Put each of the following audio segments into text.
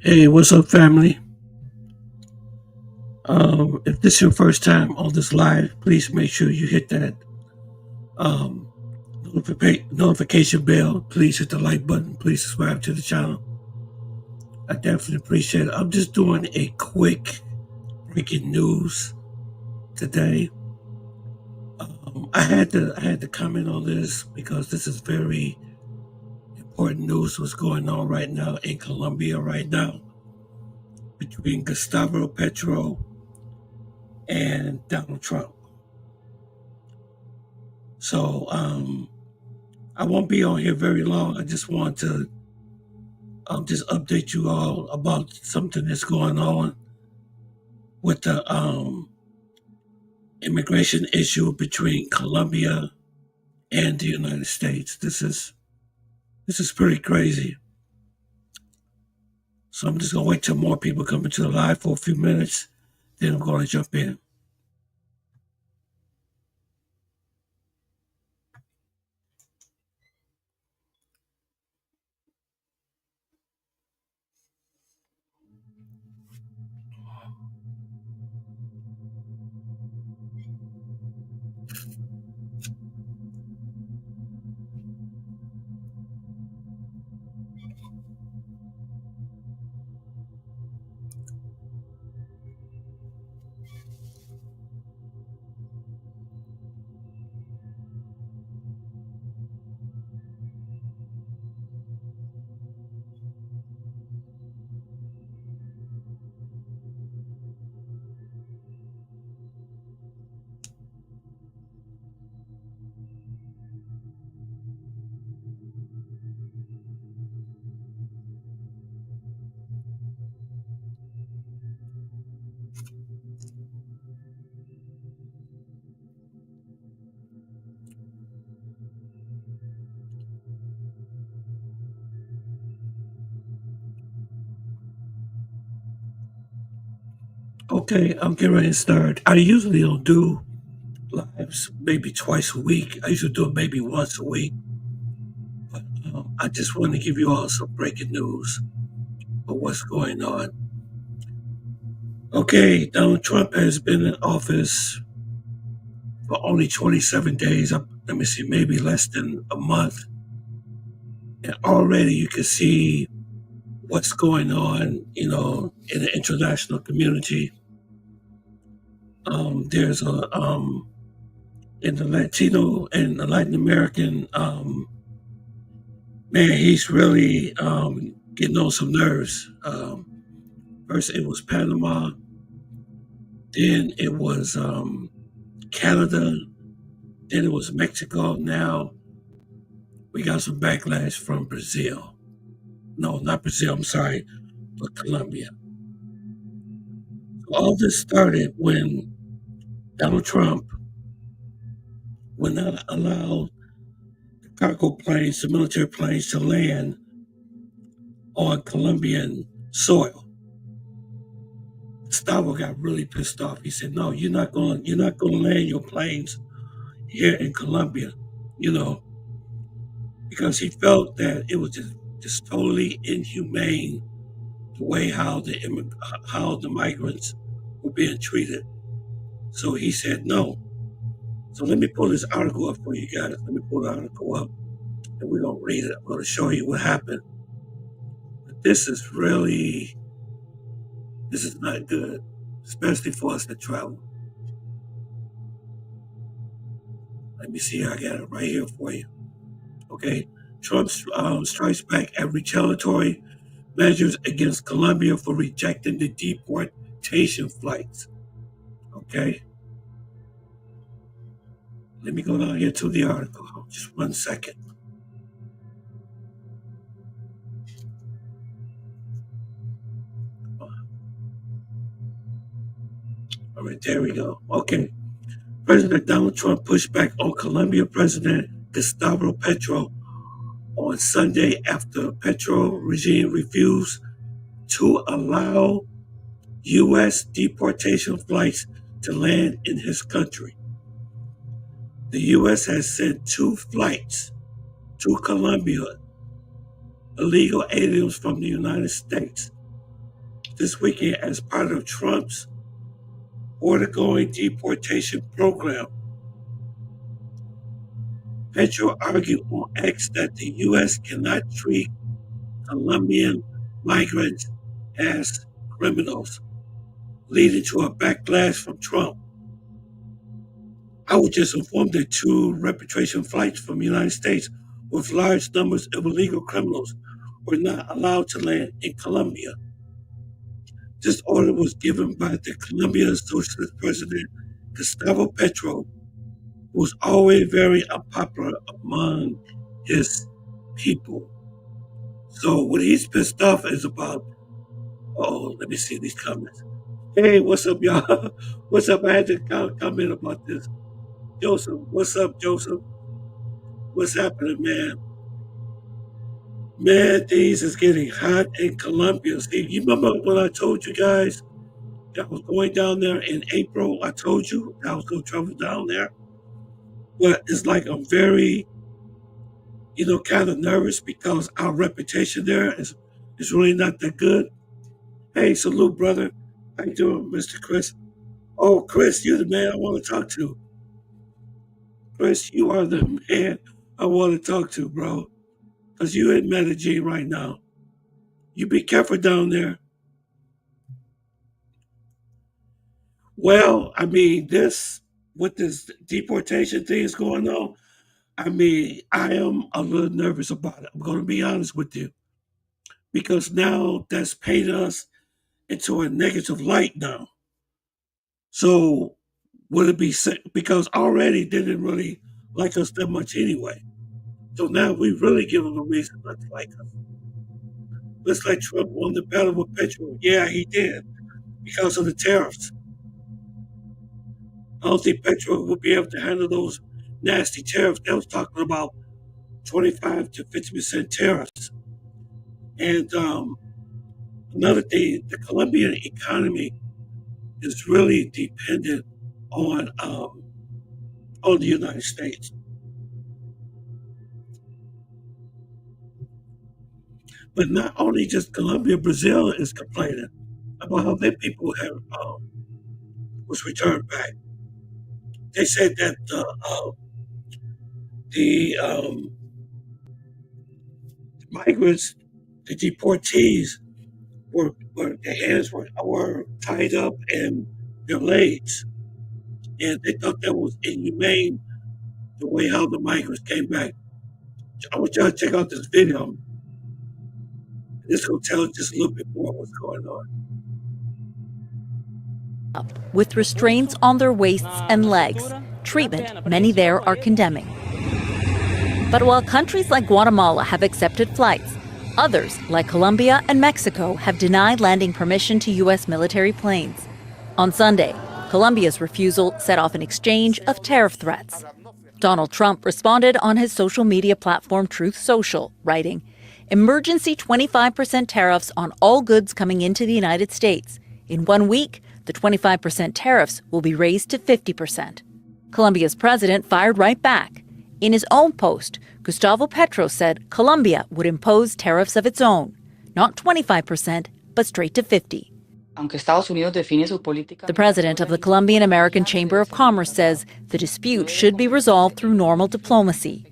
Hey, what's up, family? If this is your first time on this live, please make sure you hit that um, notification bell. Please hit the like button. Please subscribe to the channel. I definitely appreciate it. I'm just doing a quick breaking news today. I had to comment on this because this is very important news. What's going on right now in Colombia right now between Gustavo Petro and Donald Trump. So I won't be on here very long. I just want to just update you all about something that's going on with the immigration issue between Colombia and the United States. This is pretty crazy. So I'm just gonna wait till more people come into the live for a few minutes. Then I'm gonna jump in. Okay, I'm getting ready to start. I usually don't do lives maybe twice a week. I usually do it maybe once a week. But I just want to give you all some breaking news of what's going on. Okay, Donald Trump has been in office for only 27 days. Let me see, maybe less than a month. And already you can see what's going on, in the international community. There's in the Latino and the Latin American, man, he's really getting on some nerves. First it was Panama, then it was Canada, then it was Mexico. Now we got some backlash from Brazil. No, not Brazil, I'm sorry, but Colombia. All this started when Donald Trump would not allow the cargo planes, the military planes, to land on Colombian soil. Gustavo got really pissed off. He said, "No, you're not going to land your planes here in Colombia," you know, because he felt that it was just totally inhumane the way how the migrants were being treated. So he said no. So let me pull this article up for you guys. Let me pull the article up and we're going to read it. I'm going to show you what happened. But this is not good, especially for us to travel. Let me see. I got it right here for you. Okay. Trump strikes back at retaliatory measures against Colombia for rejecting the deportation flights. Okay. Let me go down here to the article. Just 1 second. All right, there we go. Okay. President Donald Trump pushed back on Colombian President Gustavo Petro on Sunday after Petro regime refused to allow U.S. deportation flights to land in his country. The U.S. has sent 2 flights to Colombia, illegal aliens from the United States, this weekend as part of Trump's border-going deportation program. Petro argued on X that the U.S. cannot treat Colombian migrants as criminals, leading to a backlash from Trump. I was just informed that 2 repatriation flights from the United States with large numbers of illegal criminals were not allowed to land in Colombia. This order was given by the Colombian Socialist President Gustavo Petro, who was always very unpopular among his people. So what he's pissed off is about, let me see these comments. Hey, what's up, y'all? What's up? I had to comment about this. Joseph, what's up, Joseph? What's happening, man? Man, things is getting hot in Colombia. See, you remember when I told you guys that I was going down there in April? I told you that I was going to travel down there. But it's like I'm very, kind of nervous because our reputation there is really not that good. Hey, salute, brother. How you doing, Mr. Chris? Oh, Chris, you're the man I want to talk to. Chris, you are the man I want to talk to, bro. Because you're in Medellin right now. You be careful down there. Well, I mean, with this deportation thing is going on, I mean, I am a little nervous about it. I'm going to be honest with you. Because now that's painted us into a negative light now. So would it be because already they didn't really like us that much anyway. So now we really give them a reason not to like us. Looks like Trump won the battle with Petro. Yeah, he did, because of the tariffs. I don't think Petro will be able to handle those nasty tariffs. They was talking about 25 to 50% tariffs. And another thing, the Colombian economy is really dependent on the United States. But not only just Colombia, Brazil is complaining about how their people have was returned back. They said that the migrants, the deportees, their hands were tied up and their legs, and they thought that was inhumane the way how the migrants came back. I want y'all to check out this video. This will tell just a little bit more what's going on. With restraints on their waists and legs, treatment many there are condemning. But while countries like Guatemala have accepted flights, others, like Colombia and Mexico, have denied landing permission to U.S. military planes. On Sunday, Colombia's refusal set off an exchange of tariff threats. Donald Trump responded on his social media platform Truth Social, writing, "Emergency 25% tariffs on all goods coming into the United States. In 1 week, the 25% tariffs will be raised to 50%. Colombia's president fired right back. In his own post, Gustavo Petro said Colombia would impose tariffs of its own, not 25%, but straight to 50%. The president of the Colombian American Chamber of Commerce says the dispute should be resolved through normal diplomacy.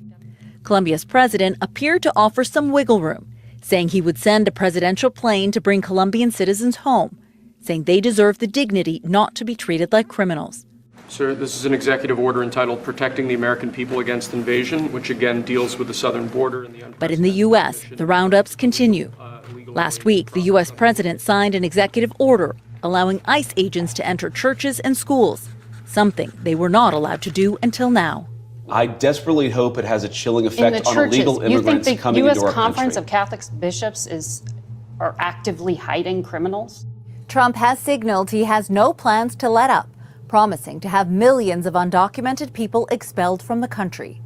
Colombia's president appeared to offer some wiggle room, saying he would send a presidential plane to bring Colombian citizens home, saying they deserve the dignity not to be treated like criminals. Sir, this is an executive order entitled Protecting the American People Against Invasion, which again deals with the southern border and the But in the U.S., the roundups continue. Last week, the U.S. president signed an executive order allowing ICE agents to enter churches and schools, something they were not allowed to do until now. I desperately hope it has a chilling effect on illegal immigrants coming into our country. You think the U.S. Conference of Catholic Bishops are actively hiding criminals? Trump has signaled he has no plans to let up, promising to have millions of undocumented people expelled from the country.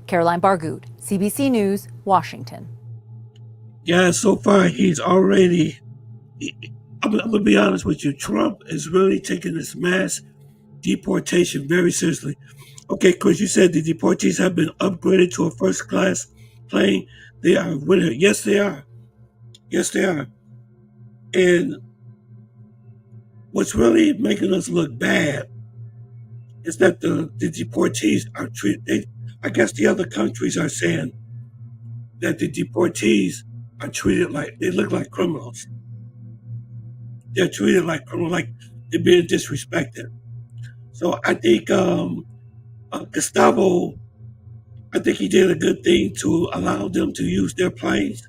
Caroline Bargood, CBC News, Washington. Yeah, so far he's already, I'm going to be honest with you, Trump is really taking this mass deportation very seriously. Okay, Chris, you said the deportees have been upgraded to a first-class plane. They are winning. Yes, they are. Yes, they are. And what's really making us look bad is that the deportees are treated. I guess the other countries are saying that the deportees are treated like they look like criminals. They're treated like criminals, like they're being disrespected. So I think Gustavo, I think he did a good thing to allow them to use their planes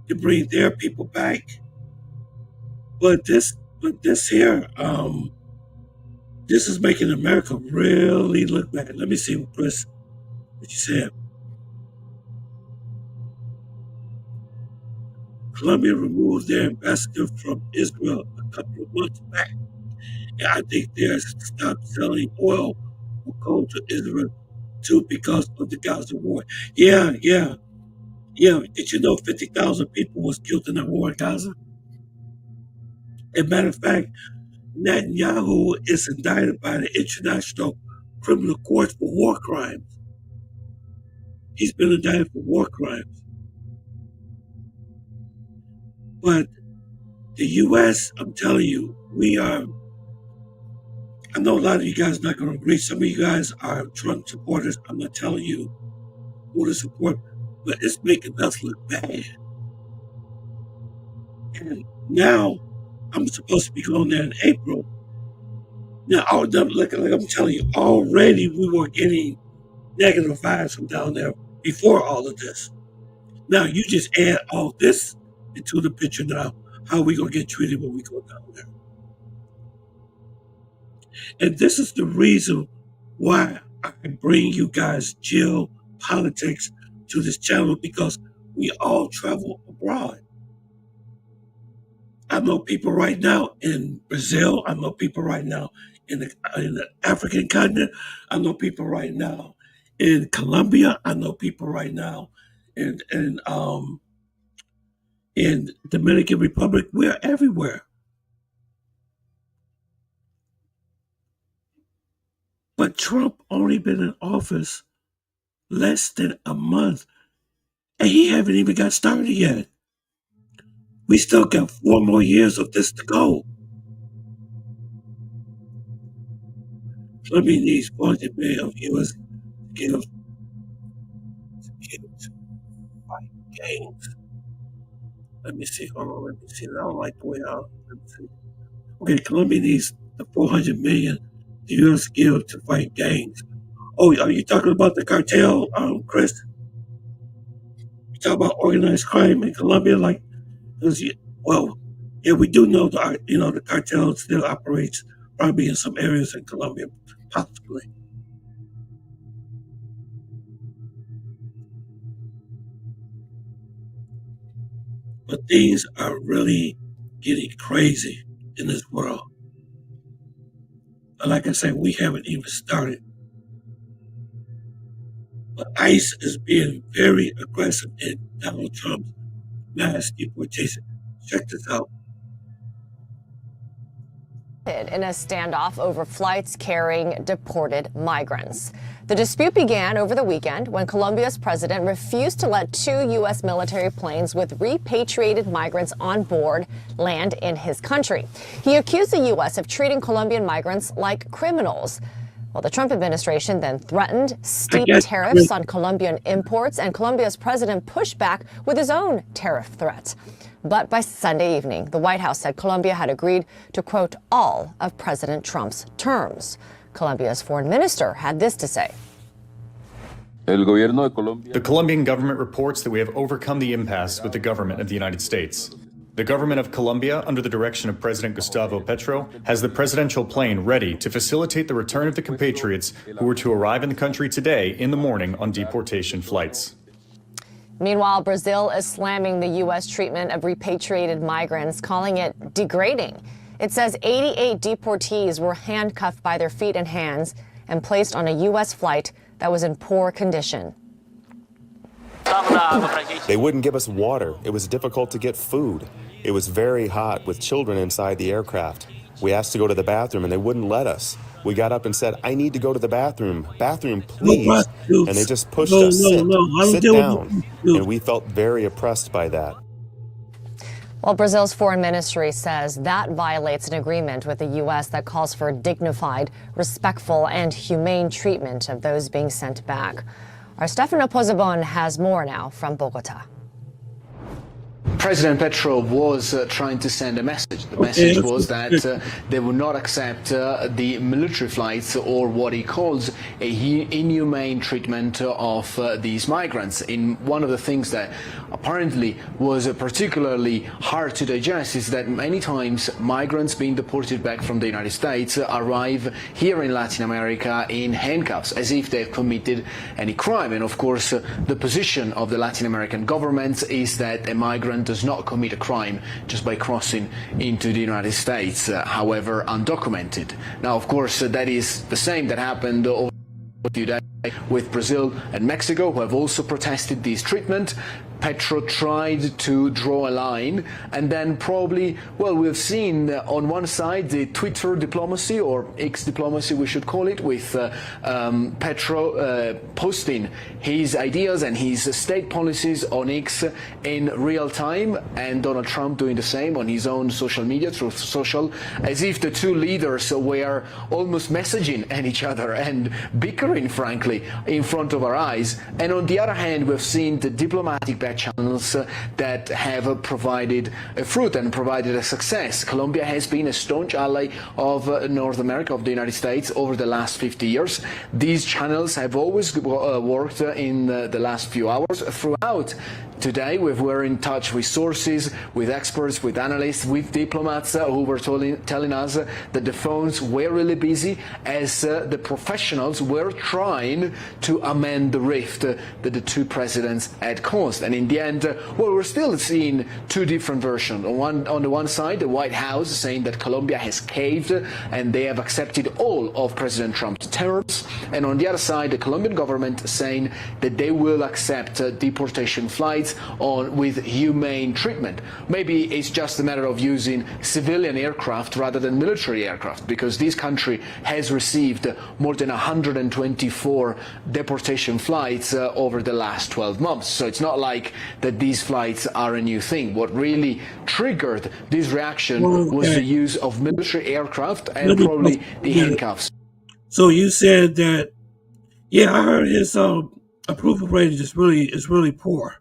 to bring their people back. But this here, this is making America really look bad. Let me see, Chris, what you said. Colombia removed their ambassador from Israel a couple of months back. And I think they're stopped selling oil or coal to Israel too because of the Gaza war. Yeah. Did you know 50,000 people was killed in the war in Gaza? As a matter of fact, Netanyahu is indicted by the International Criminal Court for war crimes. He's been indicted for war crimes. But the U.S., I'm telling you, I know a lot of you guys are not going to agree. Some of you guys are Trump supporters. I'm not telling you who to support, but it's making us look bad. And now I'm supposed to be going there in April. Now, like I'm telling you, already we were getting negative vibes from down there before all of this. Now, you just add all this into the picture now. How are we going to get treated when we go down there? And this is the reason why I bring you guys geopolitics to this channel, because we all travel abroad. I know people right now in Brazil. I know people right now in the African continent. I know people right now in Colombia. I know people right now in Dominican Republic. We're everywhere. But Trump only been in office less than a month, and he haven't even got started yet. We still got 4 more years of this to go. Colombia needs 400 million of U.S. gifts to fight games. Let me see. Hold on. Let me see. I don't like the way out. Let me see. Okay, Colombia needs the 400 million the U.S. give to fight gangs. Oh, are you talking about the cartel, Chris? You talking about organized crime in Colombia, like? Yeah, we do know the cartel still operates probably in some areas in Colombia, possibly. But things are really getting crazy in this world. Like I said, we haven't even started. But ICE is being very aggressive in Donald Trump's mass deportation. Check this out. In a standoff over flights carrying deported migrants. The dispute began over the weekend when Colombia's president refused to let 2 U.S. military planes with repatriated migrants on board land in his country. He accused the U.S. of treating Colombian migrants like criminals. Well, the Trump administration then threatened steep tariffs on Colombian imports, and Colombia's president pushed back with his own tariff threat. But by Sunday evening, the White House said Colombia had agreed to quote all of President Trump's terms. Colombia's foreign minister had this to say. The Colombian government reports that we have overcome the impasse with the government of the United States. The government of Colombia, under the direction of President Gustavo Petro, has the presidential plane ready to facilitate the return of the compatriots who were to arrive in the country today in the morning on deportation flights. Meanwhile, Brazil is slamming the U.S. treatment of repatriated migrants, calling it degrading. It says 88 deportees were handcuffed by their feet and hands and placed on a U.S. flight that was in poor condition. They wouldn't give us water. It was difficult to get food. It was very hot with children inside the aircraft. We asked to go to the bathroom and they wouldn't let us. We got up and said, "I need to go to the bathroom. Bathroom, please." And they just pushed us, sit down. And we felt very oppressed by that. Well, Brazil's foreign ministry says that violates an agreement with the U.S. that calls for dignified, respectful, and humane treatment of those being sent back. Our Stefano Pozzebon has more now from Bogota. President Petro was trying to send a message. The message was that they would not accept the military flights or what he calls a inhumane treatment of these migrants. In one of the things that apparently was particularly hard to digest is that many times migrants being deported back from the United States arrive here in Latin America in handcuffs, as if they've committed any crime. And of course, the position of the Latin American governments is that a migrant does not commit a crime just by crossing into the United States, however undocumented. Now, of course, that is the same that happened over a few days with Brazil and Mexico, who have also protested this treatment. Petro tried to draw a line, and then probably, well, we've seen on one side the Twitter diplomacy, or X diplomacy we should call it, with Petro posting his ideas and his state policies on X in real time, and Donald Trump doing the same on his own social media, Truth Social, as if the two leaders were almost messaging at each other and bickering, frankly, in front of our eyes. And on the other hand, we've seen the diplomatic channels that have provided a fruit and provided a success. Colombia has been a staunch ally of North America, of the United States, over the last 50 years. These channels have always worked in the last few hours throughout. Today, we were in touch with sources, with experts, with analysts, with diplomats who were telling us that the phones were really busy as the professionals were trying to amend the rift that the two presidents had caused. And in the end, well, we're still seeing two different versions. On the one side, the White House saying that Colombia has caved and they have accepted all of President Trump's terms. And on the other side, the Colombian government saying that they will accept deportation flights with humane treatment. Maybe it's just a matter of using civilian aircraft rather than military aircraft, because this country has received more than 124 deportation flights over the last 12 months. So it's not like that these flights are a new thing. What really triggered this reaction was the use of military aircraft and probably the handcuffs. So you said that, yeah, I heard his approval rating is really poor.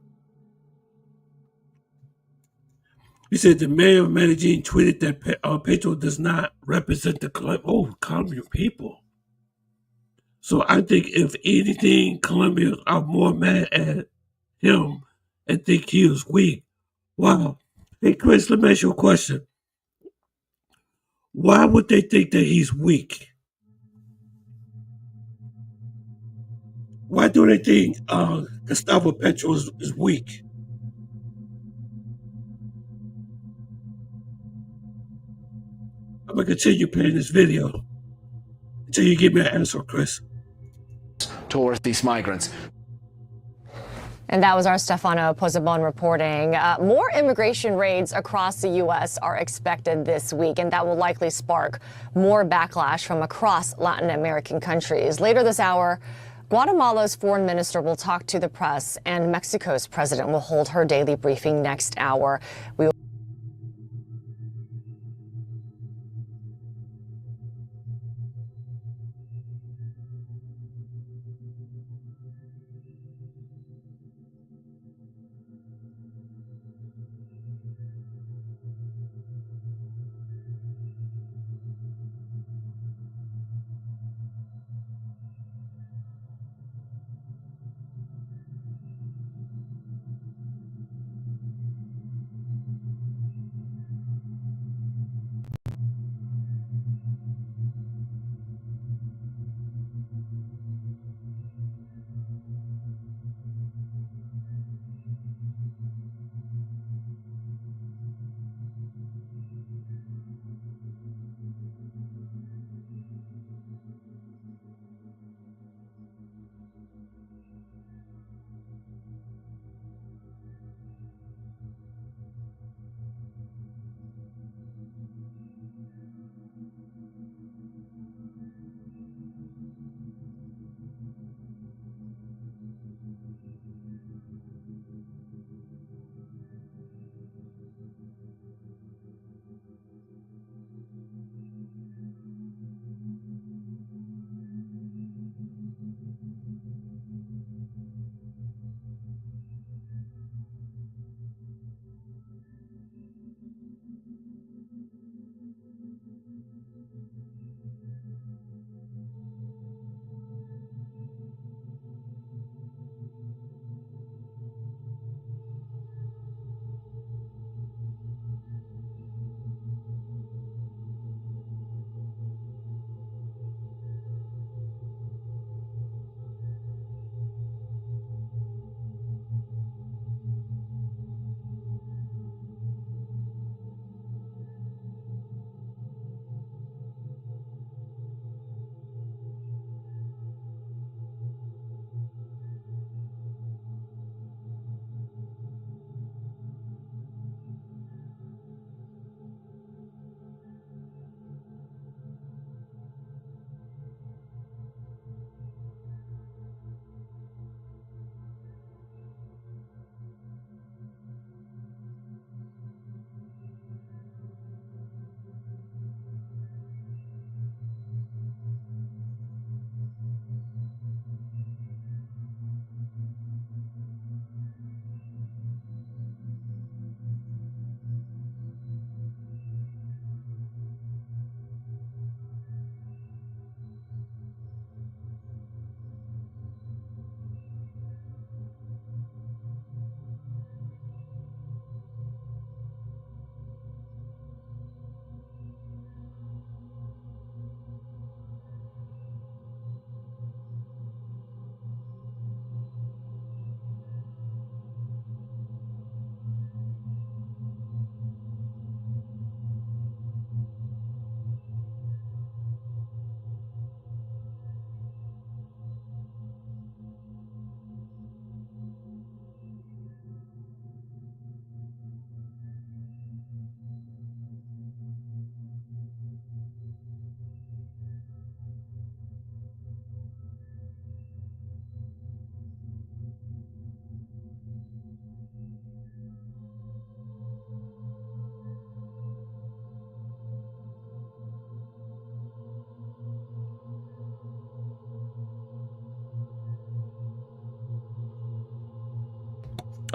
He said the mayor of Medellin tweeted that Petro does not represent the Colombian people. So I think if anything, Colombians are more mad at him and think he was weak. Wow. Hey, Chris, let me ask you a question. Why would they think that he's weak? Why do they think Gustavo Petro is weak? I'm going to continue playing this video until you give me an answer, Chris. Towards these migrants. And that was our Stefano Pozzebon reporting. More immigration raids across the U.S. are expected this week, and that will likely spark more backlash from across Latin American countries. Later this hour, Guatemala's foreign minister will talk to the press, and Mexico's president will hold her daily briefing next hour. We will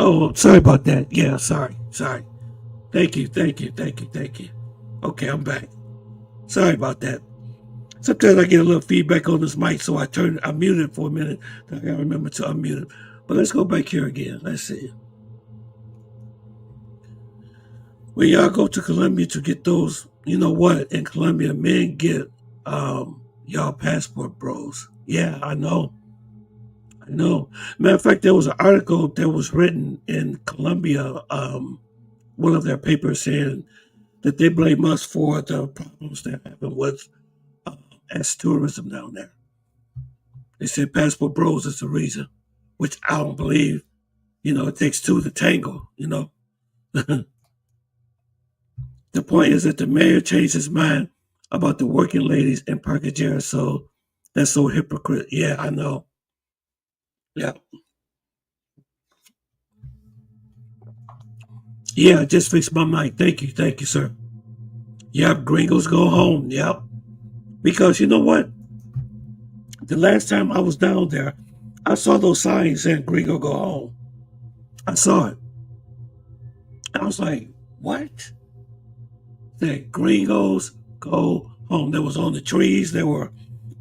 Oh, sorry about that. Yeah, sorry. Thank you. Okay, I'm back. Sorry about that. Sometimes I get a little feedback on this mic, so I mute it for a minute. I gotta remember to unmute it. But let's go back here again. Let's see. When y'all go to Colombia to get those, you know what? In Colombia, men get y'all passport bros. Yeah, I know. Matter of fact, there was an article that was written in Colombia, one of their papers saying that they blame us for the problems that happen with as tourism down there. They said passport bros is the reason, which I don't believe. You know, it takes two to tango, you know. The point is that the mayor changed his mind about the working ladies in Parkagera, so that's so hypocrite. Yeah, I know. Yeah. Yeah, I just fixed my mic. Thank you, sir. Yep, gringos go home. Yep. Because you know what? The last time I was down there, I saw those signs saying gringo go home. I saw it. I was like, what? That gringos go home. That was on the trees, they were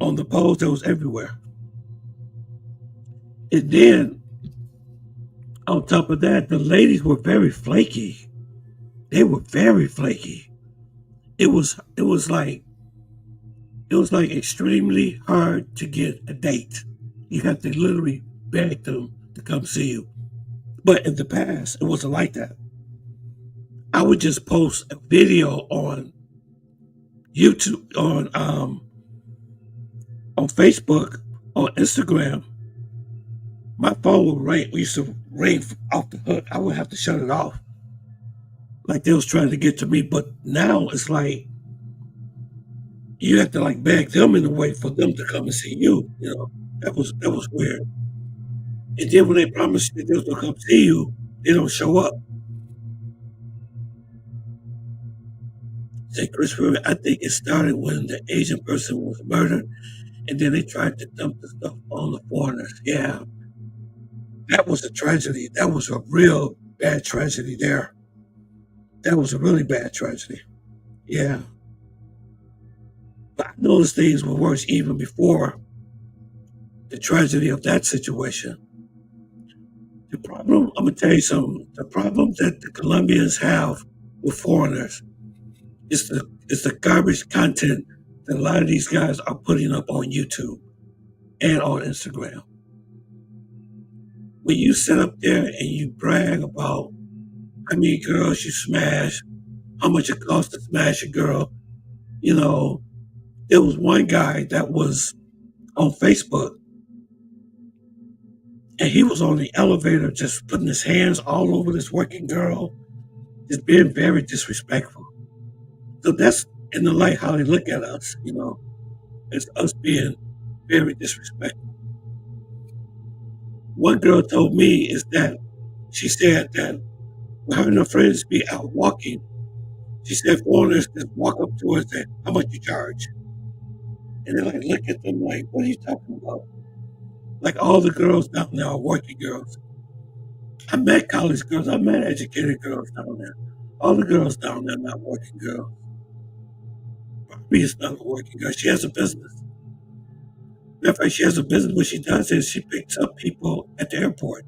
on the poles, that was everywhere. And then, on top of that, the ladies were very flaky. They were very flaky. It was like extremely hard to get a date. You have to literally beg them to come see you. But in the past, it wasn't like that. I would just post a video on YouTube, on Facebook, on Instagram. My phone would used to ring off the hook. I would have to shut it off. Like they was trying to get to me. But now it's like you have to like beg them in a way for them to come and see you. You know, that was weird. And then when they promise you that they was gonna come see you, they don't show up. Say, Christopher, I think it started when the Asian person was murdered, and then they tried to dump the stuff on the foreigners. Yeah, that was a tragedy. That was a real bad tragedy there. That was a really bad tragedy. Yeah. But I noticed things were worse even before the tragedy of that situation. The problem, I'm going to tell you something, the problem that the Colombians have with foreigners is the garbage content that a lot of these guys are putting up on YouTube and on Instagram. When you sit up there and you brag about how many girls you smash, how much it costs to smash a girl, you know, there was one guy that was on Facebook and he was on the elevator just putting his hands all over this working girl, just being very disrespectful. So that's in the light how they look at us, you know, as us being very disrespectful. One girl told me is that she said that when her and her friends be out walking, she said foreigners just walk up to her and say, how much you charge? And they like look at them like, what are you talking about? Like all the girls down there are working girls. I met college girls, I met educated girls down there. All the girls down there are not working girls. Barbie is not a working girl. She has a business. Matter of fact, she has a business. What she does is she picks up people at the airport.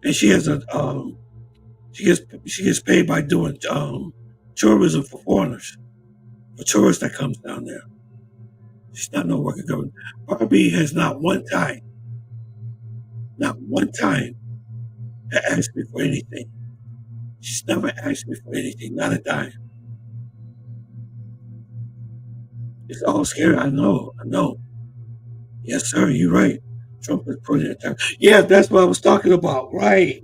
And she has she gets paid by doing tourism for foreigners, for tourists that comes down there. She's not no working girl. Barbie has not one time asked me for anything. She's never asked me for anything, not a dime. It's all scary. I know. Yes, sir, you're right. Trump is putting it down. Yeah, that's what I was talking about. Right.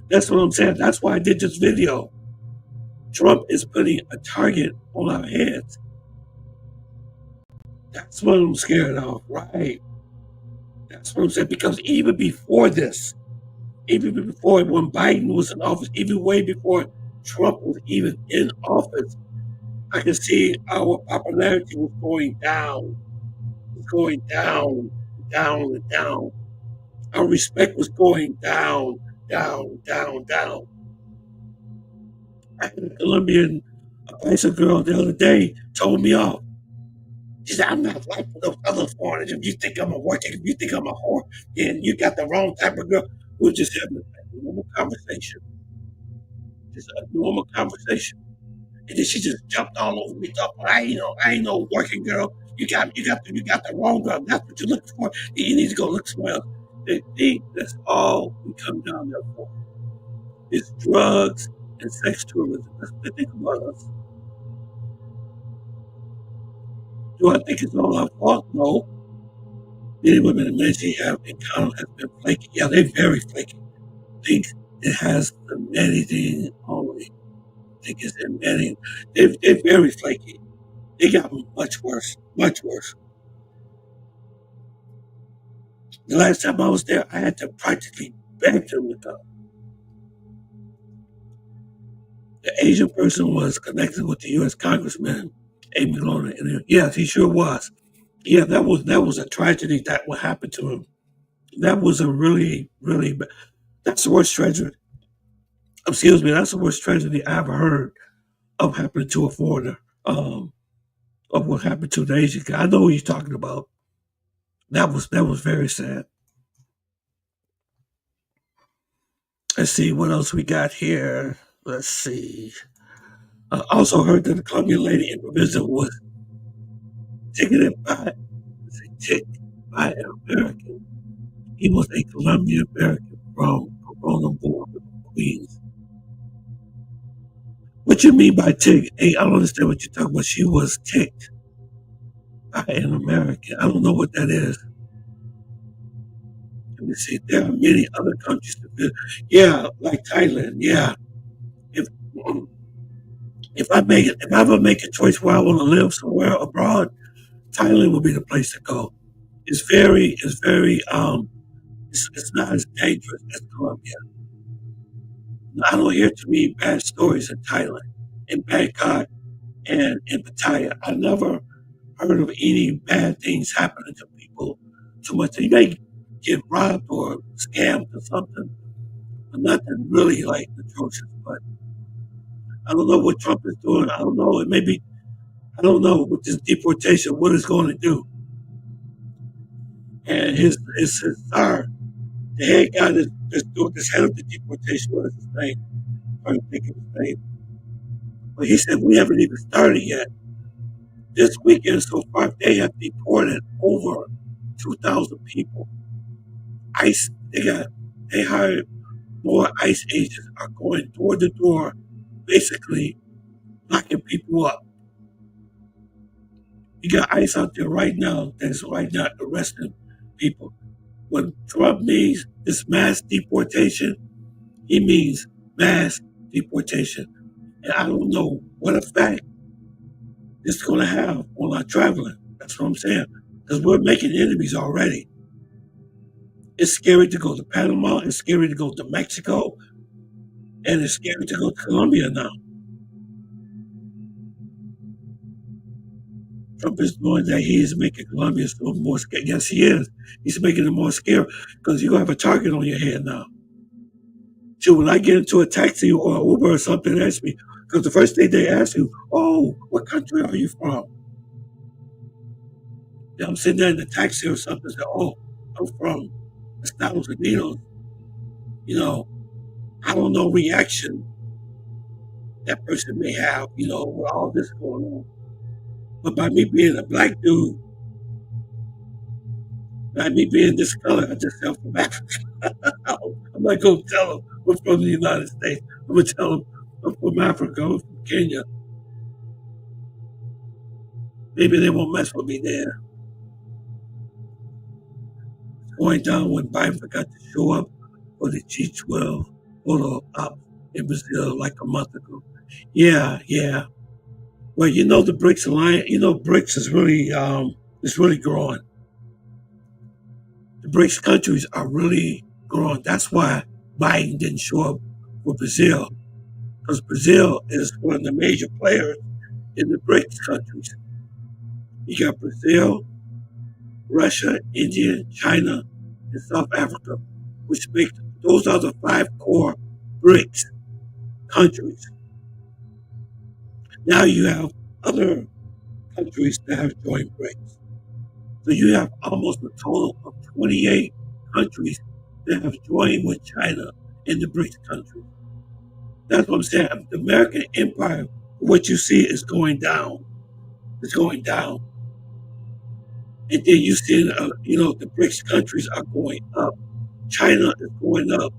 That's what I'm saying. That's why I did this video. Trump is putting a target on our heads. That's what I'm scared of. Right. That's what I'm saying. Because even before this, even before when Biden was in office, even way before Trump was even in office, I can see our popularity was going down. It's going down. Our respect was going down, down, down, down. I had a Colombian, a bicycle girl the other day told me off. She said, I'm not like those other foreigners. If you think I'm a worker, if you think I'm a whore, then you got the wrong type of girl. We're just having a normal conversation. Just a normal conversation. And then she just jumped all over me, talking, I ain't no working girl. You got the wrong girl. That's what you're looking for. You need to go look somewhere else. That's all we come down there for. It's drugs and sex tourism. That's what they think about us. Do I think it's all our fault? No. Many women and men she have encountered have been flaky. Yeah, they're very flaky. I think it has the medicine only. I think it's the medicine. They're very flaky. They got much worse, much worse. The last time I was there, I had to practically beg them to come. The Asian person was connected with the U.S. Congressman, Amy Lona. Yes, he sure was. Yeah, that was a tragedy that what happened to him. That was a really, really bad. That's the worst tragedy. Excuse me, that's the worst tragedy I ever heard of happening to a foreigner. Of what happened to the Asian guy. I know what you're talking about. That was very sad. Let's see what else we got here. Let's see. I also heard that the Colombian lady in Brazil was ticketed by an American. He was a Colombian American from Corona Board, Queens. What you mean by tick? Hey, I don't understand what you're talking about. She was ticked by an American. I don't know what that is. Let me see. There are many other countries to visit. Yeah, like Thailand. Yeah. If I ever make a choice where I want to live somewhere abroad, Thailand will be the place to go. It's not as dangerous as Colombia. I don't hear too many bad stories in Thailand, in Bangkok, and in Pattaya. I never heard of any bad things happening to people too much. They may get robbed or scammed or something, but nothing really like atrocious. But I don't know what Trump is doing. I don't know. I don't know with this deportation what it's going to do. And his czar, the head guy that's doing this head of the deportation, what is his name? I'm trying to think of his name. But he said we haven't even started yet. This weekend so far, they have deported over 2,000 people. They hired more ICE agents are going door to door, basically locking people up. You got ICE out there right now that's right now arresting people. When Trump means this mass deportation, he means mass deportation. And I don't know what effect this is going to have on our traveling. That's what I'm saying. Because we're making enemies already. It's scary to go to Panama. It's scary to go to Mexico. And it's scary to go to Colombia now. Trump is doing that. He is making Colombia so more scary. Yes, he is. He's making it more scary because you're going to have a target on your head now. So when I get into a taxi or an Uber or something, they ask me, because the first thing they ask you, oh, what country are you from? Yeah, I'm sitting there in the taxi or something and say, oh, I'm from Estados Unidos. You know, I don't know reaction that person may have, you know, with all this going on. But by me being a black dude, by me being this color, I just am from Africa. I'm not going to tell them I'm from the United States. I'm going to tell them I'm from Africa, I'm from Kenya. Maybe they won't mess with me there. It's going down when Biden forgot to show up for the G12 photo op in Brazil like a month ago. Yeah. Well, you know the BRICS alliance. You know BRICS is really growing. The BRICS countries are really growing. That's why Biden didn't show up for Brazil, because Brazil is one of the major players in the BRICS countries. You got Brazil, Russia, India, China, and South Africa, which makes those are the 5 core BRICS countries. Now you have other countries that have joined BRICS. So you have almost a total of 28 countries that have joined with China in the BRICS countries. That's what I'm saying. The American empire, what you see is going down. It's going down. And then you see, the BRICS countries are going up. China is going up.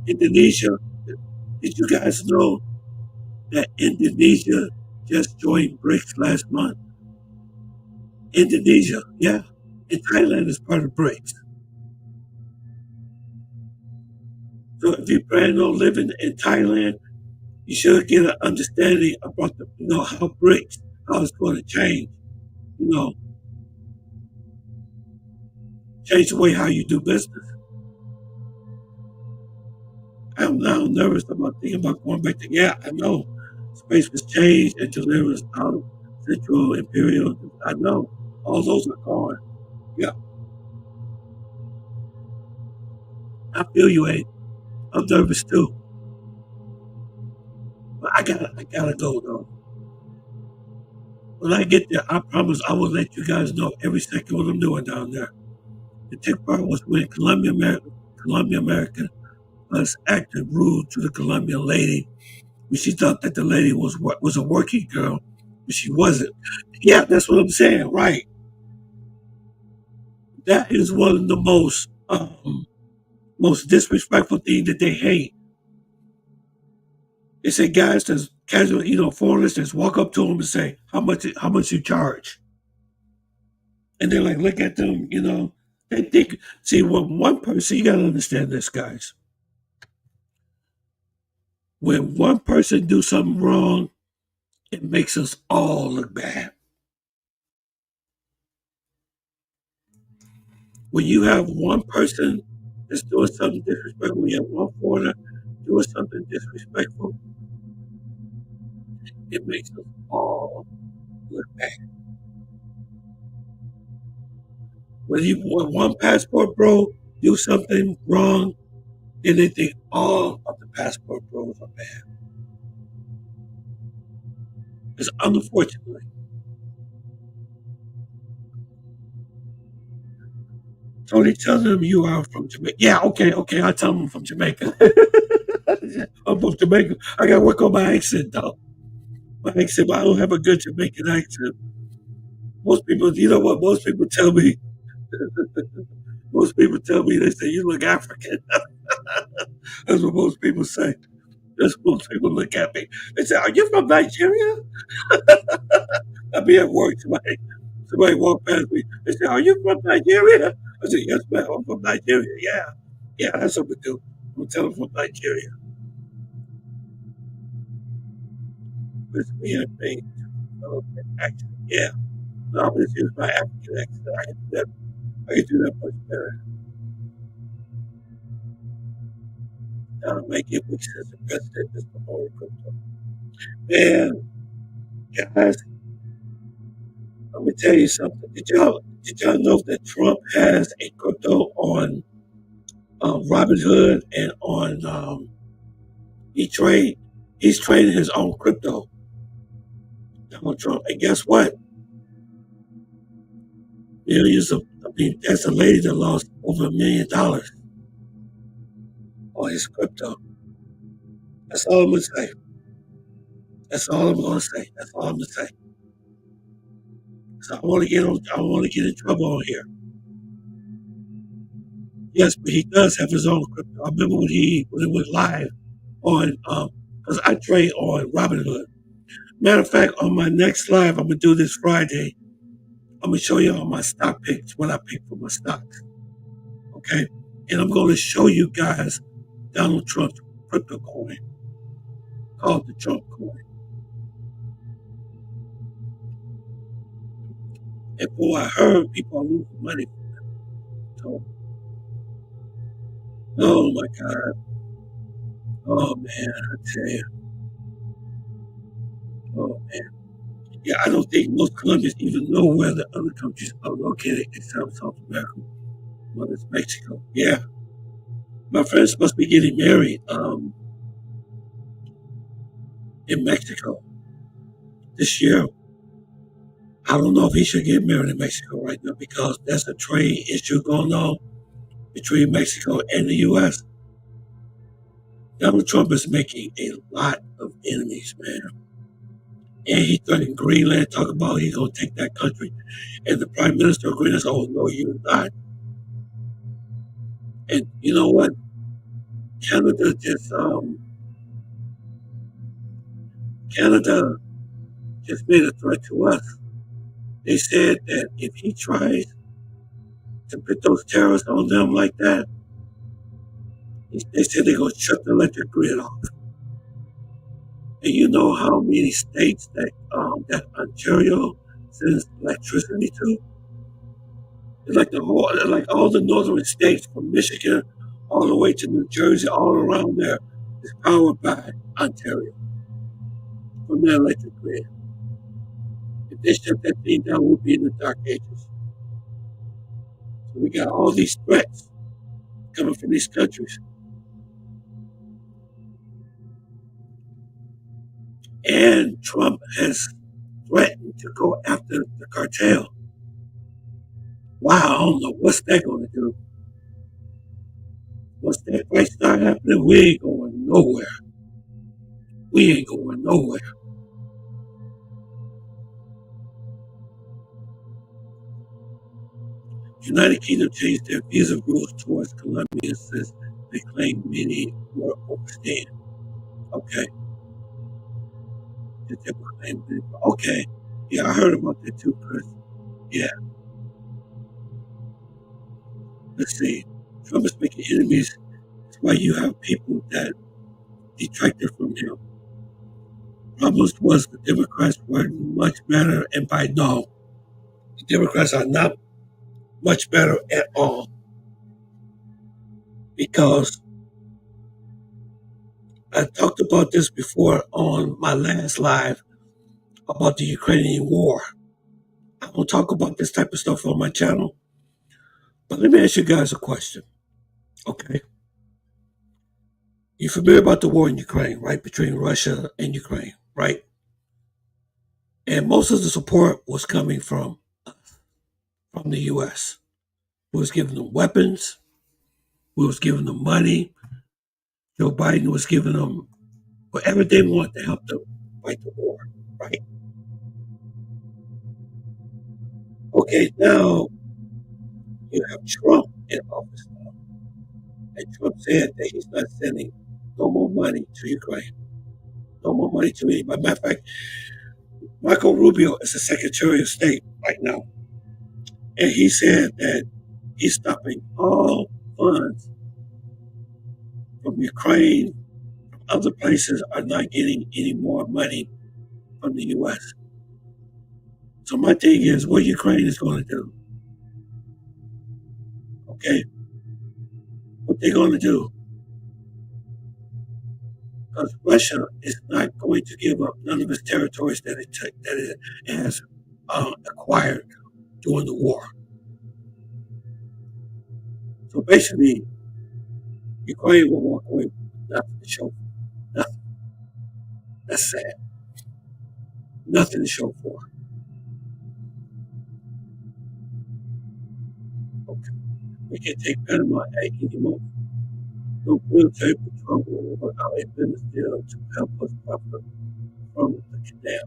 Indonesia, did you guys know that Indonesia just joined BRICS last month? Indonesia, yeah. And Thailand is part of BRICS. So if you plan on living in Thailand, you should get an understanding about how BRICS, how it's going to change, change the way how you do business. I'm now nervous about thinking about going back to, I know space was changed and delivers out of Central Imperial. I know all those are gone. Yeah. I feel you, Abe. I'm nervous too. But I gotta go though. When I get there, I promise I will let you guys know every second what I'm doing down there. The tick part was when Colombian American was acting rude to the Colombian lady. When she thought that the lady was a working girl, but she wasn't. Yeah, that's what I'm saying, right? That is one of the most disrespectful things that they hate. They say guys that's casual, foreigners just walk up to them and say, how much you charge? And they're like, look at them, they think, see, when one person, you gotta understand this, guys. When one person do something wrong, it makes us all look bad. When you have one person that's doing something disrespectful, when you have one foreigner doing something disrespectful, it makes us all look bad. When one passport bro do something wrong, then they think all of the passport bros are bad. It's unfortunately. Tony, tell them you are from Jamaica. Yeah, okay, I'll tell them I'm from Jamaica. I'm from Jamaica. I gotta work on my accent though. My accent, I don't have a good Jamaican accent. Most people, you know what? Most people tell me, they say, you look African. That's what most people say. That's what most people look at me. They say, are you from Nigeria? I'll be at work, somebody walk past me. They say, are you from Nigeria? I say, yes, ma'am, I'm from Nigeria. Yeah. Yeah, that's what we do. We'll tell them from Nigeria. Listen, we have things. Accent. Yeah. No, I'm just use my African accent. I can do that much better. That'll make it make sense. The president is promoting crypto. And guys, let me tell you something. Did y'all know that Trump has a crypto on Robinhood and on he's trading his own crypto. Donald Trump. And guess what? That's a lady that lost over $1 million on his crypto. That's all I'm gonna say. That's all I'm gonna say. That's all I'm gonna say. So I want to get in trouble on here. Yes, but he does have his own crypto. I remember when it went live on because I trade on Robinhood. Matter of fact, on my next live, I'm gonna do this Friday. I'm gonna show you all my stock picks, what I pick for my stocks. Okay? And I'm gonna show you guys Donald Trump's crypto coin called the Trump coin. And boy, I heard people are losing money from it. So, oh my God. Oh man, I tell you. Oh man. Yeah, I don't think most Colombians even know where the other countries are located except South America. One is Mexico. Yeah. My friend's supposed to be getting married in Mexico this year. I don't know if he should get married in Mexico right now because there's a trade issue going on between Mexico and the U.S. Donald Trump is making a lot of enemies, man. And he threatened Greenland, talking about he's going to take that country. And the Prime Minister of Greenland said, oh, no, you're not. And you know what? Canada just made a threat to us. They said that if he tries to put those terrorists on them like that, they said they're going to shut the electric grid off. And you know how many states that Ontario sends electricity to? It's like all the northern states from Michigan all the way to New Jersey, all around there is powered by Ontario from their electric grid. If they shut that thing down, we'll be in the dark ages. So we got all these threats coming from these countries. And Trump has threatened to go after the cartel. Wow, I don't know what's that going to do. Once that fight start happening, we ain't going nowhere. We ain't going nowhere. United Kingdom changed their visa rules towards Colombia since they claim many were overstaying. Okay. Okay. Yeah, I heard about that too, Chris. Yeah. Let's see. Trump is making enemies. That's why you have people that detracted from him. Problems was the Democrats were much better, and by no, the Democrats are not much better at all. Because I talked about this before on my last live about the Ukrainian war. I don't talk about this type of stuff on my channel. But let me ask you guys a question. Okay. You're familiar about the war in Ukraine, right? Between Russia and Ukraine, right? And most of the support was coming from the U.S. We was giving them weapons. We was giving them money. Joe Biden was giving them whatever they wanted to help them fight the war, right? Okay, now you have Trump in office now. And Trump said that he's not sending no more money to Ukraine. No more money to anybody. Matter of fact, Marco Rubio is the Secretary of State right now. And he said that he's stopping all funds from Ukraine, from other places, are not getting any more money from the U.S. So my thing is, what Ukraine is going to do? Okay? What they're going to do? Because Russia is not going to give up none of its territories that it has acquired during the war. So basically, Ukraine will walk away with nothing to show for. Nothing. That's sad. Nothing to show for. Okay. We can take Panama at any moment. No military patrol will work out a business deal to help us profit from the canal.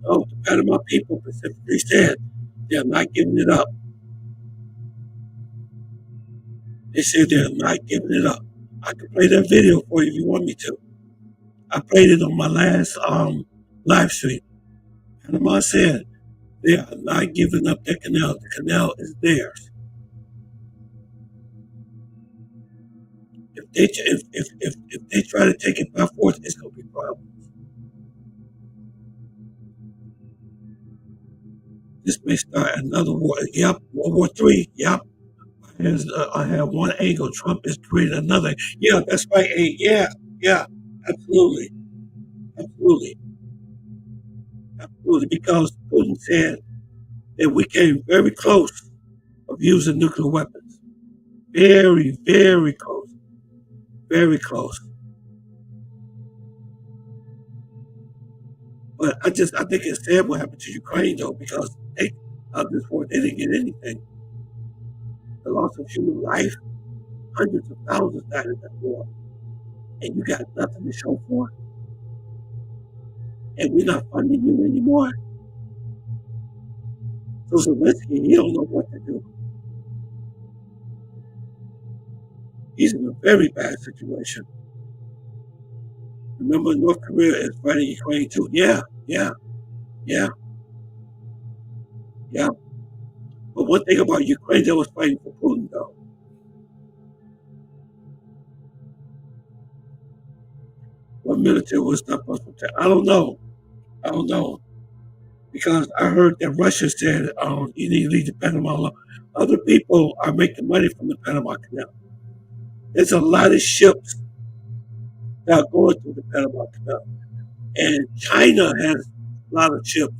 No, the Panama people specifically said they're not giving it up. They said they're not giving it up. I can play that video for you if you want me to. I played it on my last live stream. Panama said they are not giving up that canal. The canal is theirs. If they try to take it by force, it's going to be problems. This may start another war. Yep, World War III. Yep. I have one angle. Trump is creating another. Yeah, that's right. Yeah, absolutely. Absolutely. Absolutely. Because Putin said that we came very close of using nuclear weapons. very, very close. Very close. But I think it's sad what happened to Ukraine, though, because of this war, they didn't get anything. The loss of human life, hundreds of thousands died in that war. And you got nothing to show for it. And we're not funding you anymore. So Zelensky, he don't know what to do. He's in a very bad situation. Remember, North Korea is fighting Ukraine too. Yeah. But one thing about Ukraine, they was fighting for Putin, though. What military was not supposed to protect? I don't know. Because I heard that Russia said, you need to leave the Panama Canal. Other people are making money from the Panama Canal. There's a lot of ships that are going through the Panama Canal. And China has a lot of ships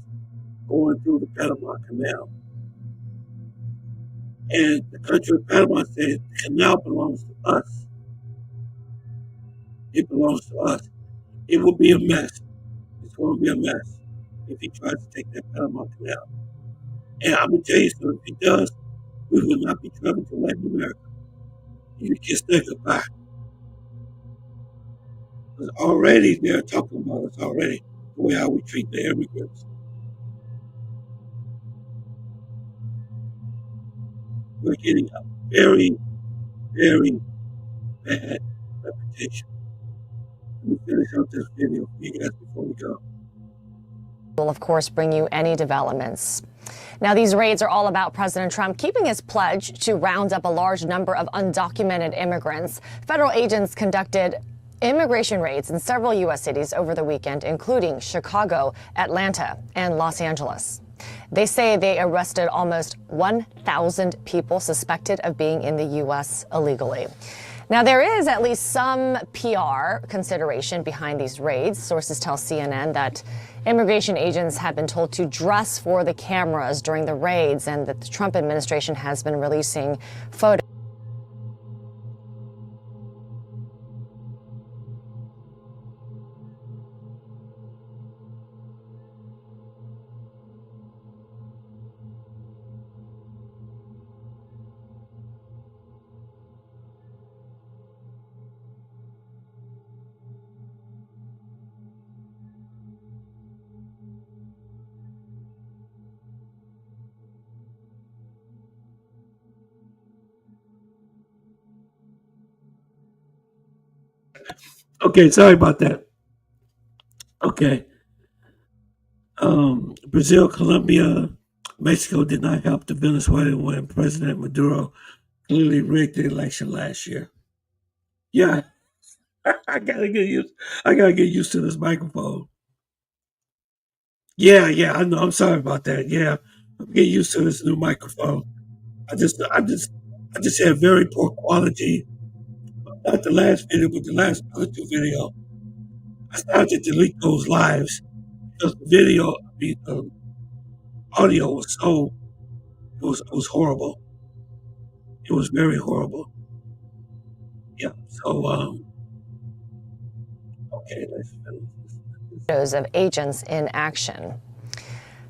going through the Panama Canal. And the country of Panama said the canal belongs to us. It belongs to us. It will be a mess. It's going to be a mess if he tries to take that Panama Canal. And I'm going to tell you something, if he does, we will not be traveling to Latin America. You can kiss that goodbye. Because already they're talking about us already, the way how we treat the immigrants. We're getting a very, very bad reputation. Let me finish up this video for you guys before we go. We'll, of course, bring you any developments. Now, these raids are all about President Trump keeping his pledge to round up a large number of undocumented immigrants. Federal agents conducted immigration raids in several U.S. cities over the weekend, including Chicago, Atlanta, and Los Angeles. They say they arrested almost 1,000 people suspected of being in the U.S. illegally. Now, there is at least some PR consideration behind these raids. Sources tell CNN that immigration agents have been told to dress for the cameras during the raids, and that the Trump administration has been releasing photos. Okay, sorry about that. Okay. Brazil, Colombia, Mexico did not help the Venezuelan when President Maduro clearly rigged the election last year. Yeah, I gotta get used to this microphone. Yeah, I know. I'm sorry about that. Yeah, I'm getting used to this new microphone. I just had very poor quality. Not the last video, but the last other two video. I started to delete those lives because the video, the audio was it was horrible. It was very horrible. Yeah. So okay, let's finish Photos of agents in action.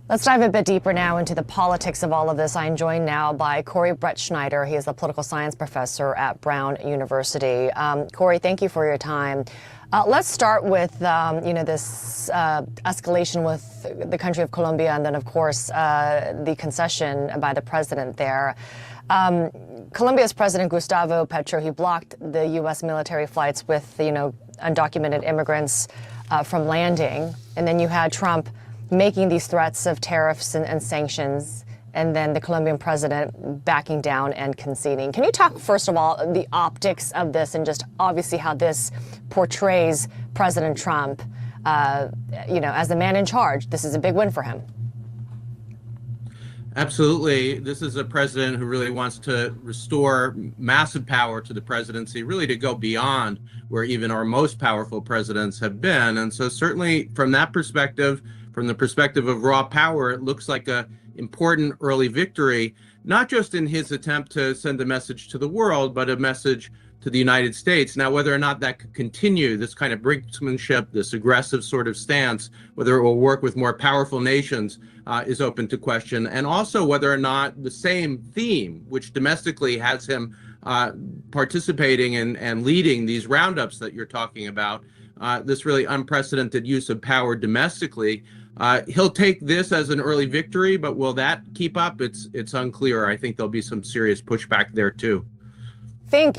Let's dive a bit deeper now into the politics of all of this. I'm joined now by Corey Brett Schneider. He is a political science professor at Brown University. Corey, thank you for your time. Let's start with, this escalation with the country of Colombia, and then, of course, the concession by the president there. Colombia's President Gustavo Petro, he blocked the U.S. military flights with, undocumented immigrants from landing. And then you had Trump making these threats of tariffs and sanctions, and then the Colombian president backing down and conceding. Can you talk, first of all, the optics of this and just obviously how this portrays President Trump, as the man in charge? This is a big win for him. Absolutely. This is a president who really wants to restore massive power to the presidency, really to go beyond where even our most powerful presidents have been. And so certainly from that perspective, from the perspective of raw power, it looks like a important early victory. not just in his attempt to send a message to the world, but a message to the United States. Now, whether or not that could continue, this kind of brinksmanship, this aggressive sort of stance, whether it will work with more powerful nations is open to question. And also whether or not the same theme, which domestically has him participating and leading these roundups that you're talking about, this really unprecedented use of power domestically, he'll take this as an early victory, but will that keep up? It's unclear. I think there'll be some serious pushback there too. Think,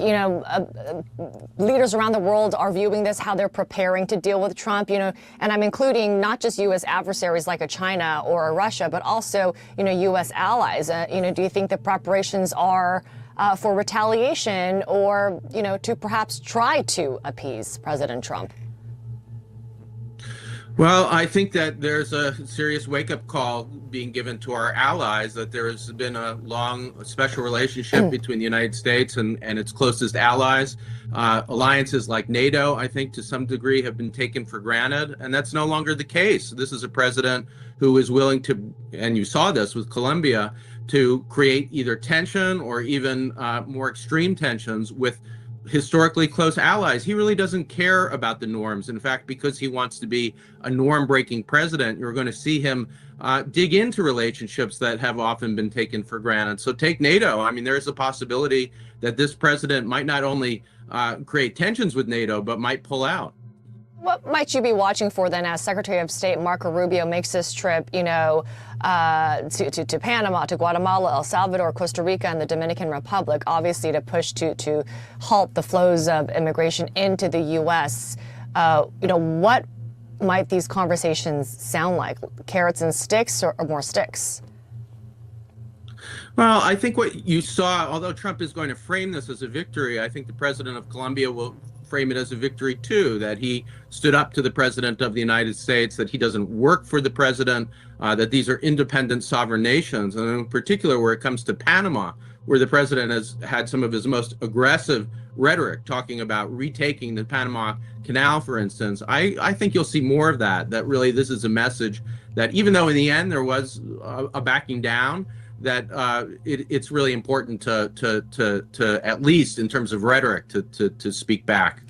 leaders around the world are viewing this, how they're preparing to deal with Trump, and I'm including not just U.S. adversaries like a China or a Russia, but also, U.S. allies. Do you think the preparations are for retaliation or, to perhaps try to appease President Trump? Well, I think that there's a serious wake-up call being given to our allies, that there has been a long special relationship between the United States and its closest allies. Alliances like NATO, I think, to some degree have been taken for granted, and that's no longer the case. This is a president who is willing to, and you saw this with Colombia, to create either tension or even more extreme tensions with historically close allies. He really doesn't care about the norms. In fact, because he wants to be a norm-breaking president, you're going to see him dig into relationships that have often been taken for granted. So take NATO. I mean, there's a possibility that this president might not only create tensions with NATO, but might pull out. What might you be watching for then as Secretary of State Marco Rubio makes this trip, to Panama, to Guatemala, El Salvador, Costa Rica, and the Dominican Republic, obviously to push to halt the flows of immigration into the U.S. What might these conversations sound like? Carrots and sticks or more sticks? Well, I think what you saw, although Trump is going to frame this as a victory, I think the president of Colombia will frame it as a victory too, that he stood up to the president of the United States, that he doesn't work for the president, that these are independent sovereign nations. And in particular, where it comes to Panama, where the president has had some of his most aggressive rhetoric talking about retaking the Panama Canal, for instance, I think you'll see more of that really this is a message that even though in the end there was a backing down, that it's really important to at least in terms of rhetoric to speak back.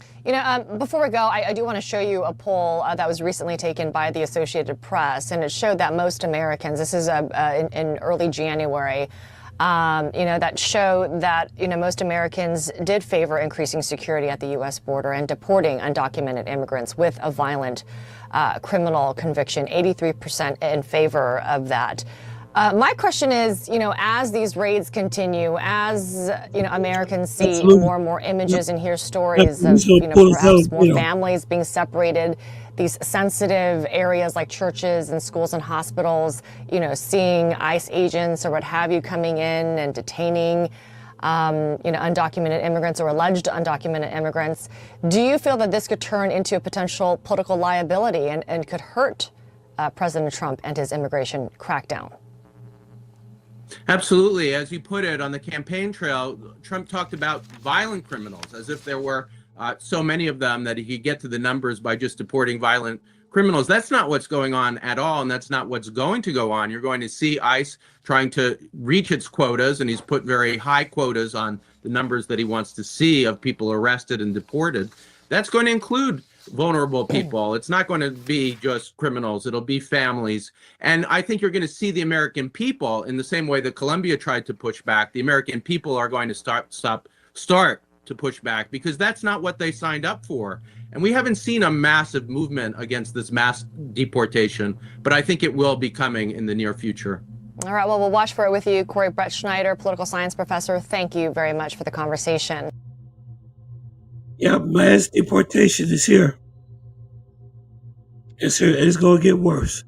Before we go, I do want to show you a poll that was recently taken by the Associated Press, and it showed that most Americans, this is in early January, that showed that, most Americans did favor increasing security at the U.S. border and deporting undocumented immigrants with a violent criminal conviction, 83% in favor of that. My question is, as these raids continue, as, Americans see more and more images and hear stories of, perhaps more families being separated, these sensitive areas like churches and schools and hospitals, seeing ICE agents or what have you coming in and detaining, undocumented immigrants or alleged undocumented immigrants. Do you feel that this could turn into a potential political liability and could hurt President Trump and his immigration crackdown? Absolutely. As you put it, on the campaign trail, Trump talked about violent criminals as if there were so many of them that he could get to the numbers by just deporting violent criminals. That's not what's going on at all, and that's not what's going to go on. You're going to see ICE trying to reach its quotas, and he's put very high quotas on the numbers that he wants to see of people arrested and deported. That's going to include vulnerable people. It's not going to be just criminals. It'll be families. And I think you're going to see the American people, in the same way that Colombia tried to push back, the American people are going to start to push back, because that's not what they signed up for. And we haven't seen a massive movement against this mass deportation, but I think it will be coming in the near future. All right, well, we'll watch for it with you. Corey Brett Schneider, political science professor, thank you very much for the conversation. Yeah, mass deportation is here. It's here. It's going to get worse.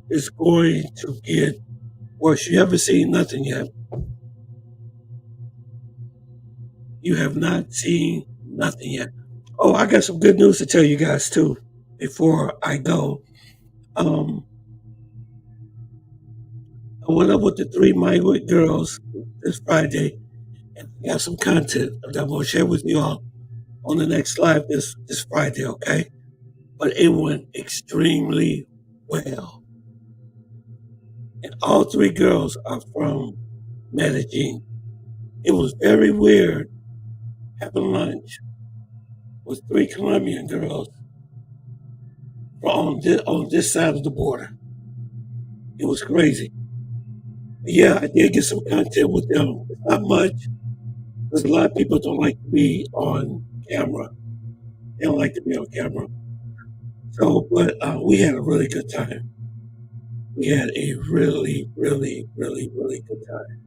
It's going to get worse. You haven't seen nothing yet. You have not seen nothing yet. Oh, I got some good news to tell you guys, too, before I go. I went up with the 3 migrant girls this Friday, and I got some content that I'm going to share with you all on the next live this Friday, okay? But it went extremely well. And all 3 girls are from Medellin. It was very weird having lunch with 3 Colombian girls on this side of the border. It was crazy. Yeah, I did get some content with them. It's not much, because a lot of people don't like to be on camera. They don't like to be on camera. So, but we had a really good time. We had a really, really, really, really good time.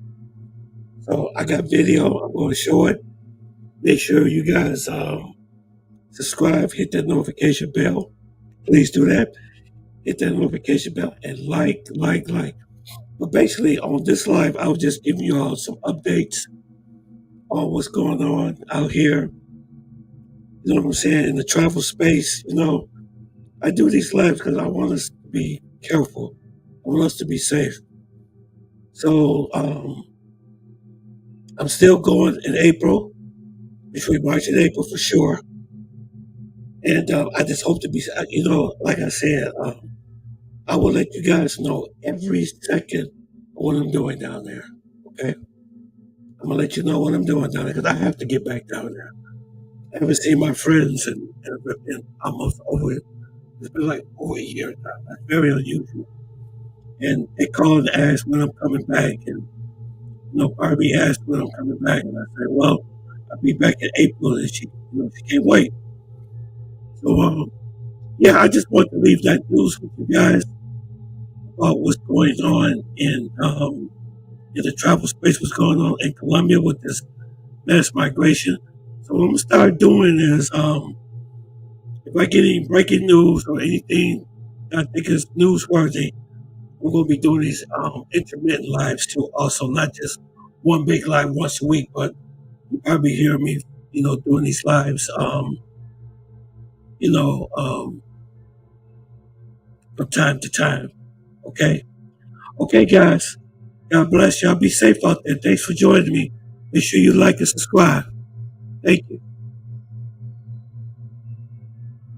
So I got video. I'm going to show it. Make sure you guys subscribe, hit that notification bell. Please do that. Hit that notification bell and like. But basically, on this live, I was just giving you all some updates on what's going on out here. You know what I'm saying? In the travel space, you know, I do these lives because I want us to be careful. I want us to be safe. So I'm still going in April, between March and April for sure. And I just hope to be, you know, like I said, I will let you guys know every second what I'm doing down there. Okay? I'm going to let you know what I'm doing down there because I have to get back down there. I haven't seen my friends in almost it's been like over a year now. That's very unusual. And they call and ask when I'm coming back. And, you know, Barbie asked when I'm coming back. And I said, well, I'll be back in April. And she can't wait. So, yeah, I just want to leave that news with you guys about what's going on in the travel space, what's going on in Colombia with this mass migration. So what I'm going to start doing is if I get any breaking news or anything that I think is newsworthy, I'm going to be doing these intermittent lives too also, not just one big live once a week, but you probably hear me, you know, doing these lives, from time to time. Okay? Okay, guys. God bless y'all. Be safe out there. Thanks for joining me. Make sure you like and subscribe. Thank you.